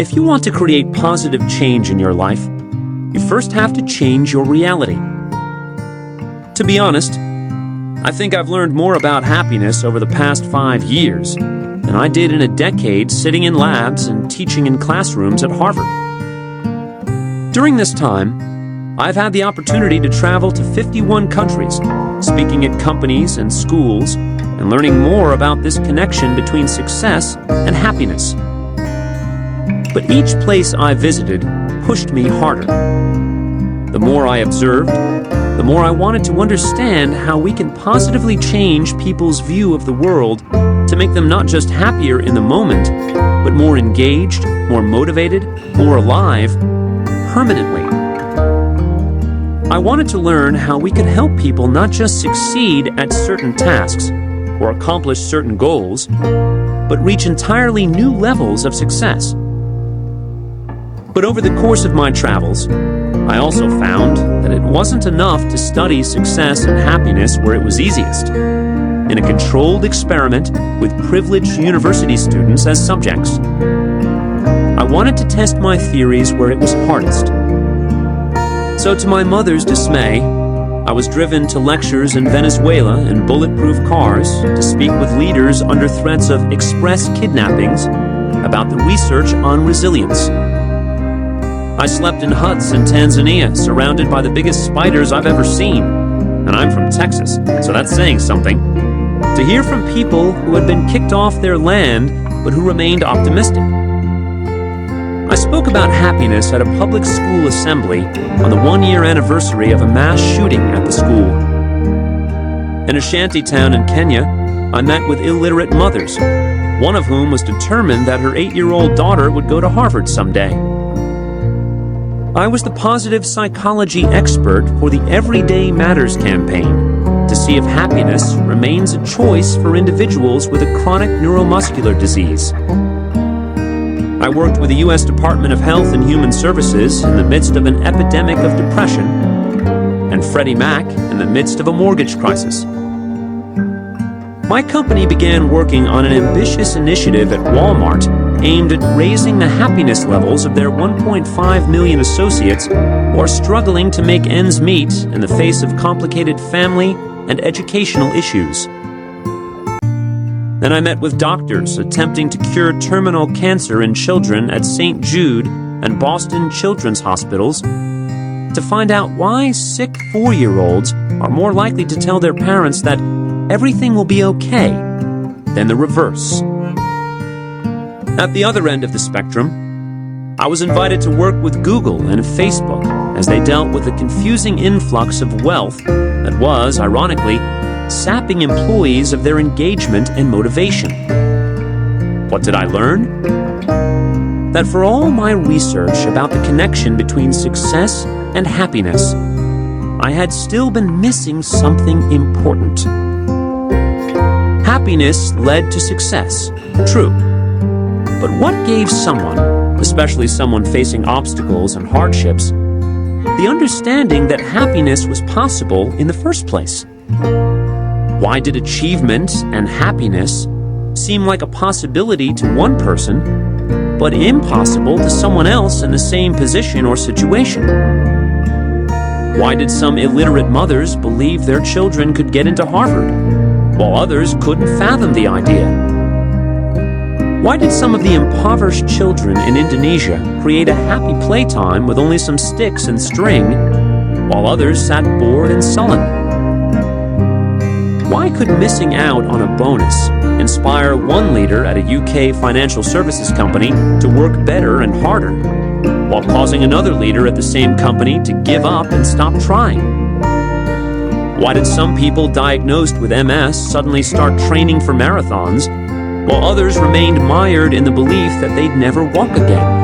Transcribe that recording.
If you want to create positive change in your life, you first have to change your reality. To be honest, I think I've learned more about happiness over the past 5 years than I did in a decade sitting in labs and teaching in classrooms at Harvard. During this time, I've had the opportunity to travel to 51 countries, speaking at companies and schools, and learning more about this connection between success and happiness. But each place I visited pushed me harder. The more I observed, the more I wanted to understand how we can positively change people's view of the world to make them not just happier in the moment, but more engaged, more motivated, more alive, permanently. I wanted to learn how we could help people not just succeed at certain tasks or accomplish certain goals, but reach entirely new levels of success. But over the course of my travels, I also found that it wasn't enough to study success and happiness where it was easiest, in a controlled experiment with privileged university students as subjects. I wanted to test my theories where it was hardest. So to my mother's dismay, I was driven to lectures in Venezuela in bulletproof cars to speak with leaders under threats of express kidnappings about the research on resilience. I slept in huts in Tanzania, surrounded by the biggest spiders I've ever seen. And I'm from Texas, so that's saying something. To hear from people who had been kicked off their land, but who remained optimistic. I spoke about happiness at a public school assembly on the 1-year anniversary of a mass shooting at the school. In a shanty town in Kenya, I met with illiterate mothers, one of whom was determined that her 8-year-old daughter would go to Harvard someday. I was the positive psychology expert for the Everyday Matters campaign to see if happiness remains a choice for individuals with a chronic neuromuscular disease. I worked with the U.S. Department of Health and Human Services in the midst of an epidemic of depression, and Freddie Mac in the midst of a mortgage crisis. My company began working on an ambitious initiative at Walmart aimed at raising the happiness levels of their 1.5 million associates who are struggling to make ends meet in the face of complicated family and educational issues. Then I met with doctors attempting to cure terminal cancer in children at St. Jude and Boston Children's Hospitals to find out why sick 4-year-olds are more likely to tell their parents that everything will be okay than the reverse. At the other end of the spectrum, I was invited to work with Google and Facebook as they dealt with the confusing influx of wealth that was, ironically, sapping employees of their engagement and motivation. What did I learn? That for all my research about the connection between success and happiness, I had still been missing something important. Happiness led to success, true. But what gave someone, especially someone facing obstacles and hardships, the understanding that happiness was possible in the first place? Why did achievement and happiness seem like a possibility to one person, but impossible to someone else in the same position or situation? Why did some illiterate mothers believe their children could get into Harvard, while others couldn't fathom the idea? Why did some of the impoverished children in Indonesia create a happy playtime with only some sticks and string, while others sat bored and sullen? Why could missing out on a bonus inspire one leader at a UK financial services company to work better and harder, while causing another leader at the same company to give up and stop trying? Why did some people diagnosed with MS suddenly start training for marathons, while others remained mired in the belief that they'd never walk again?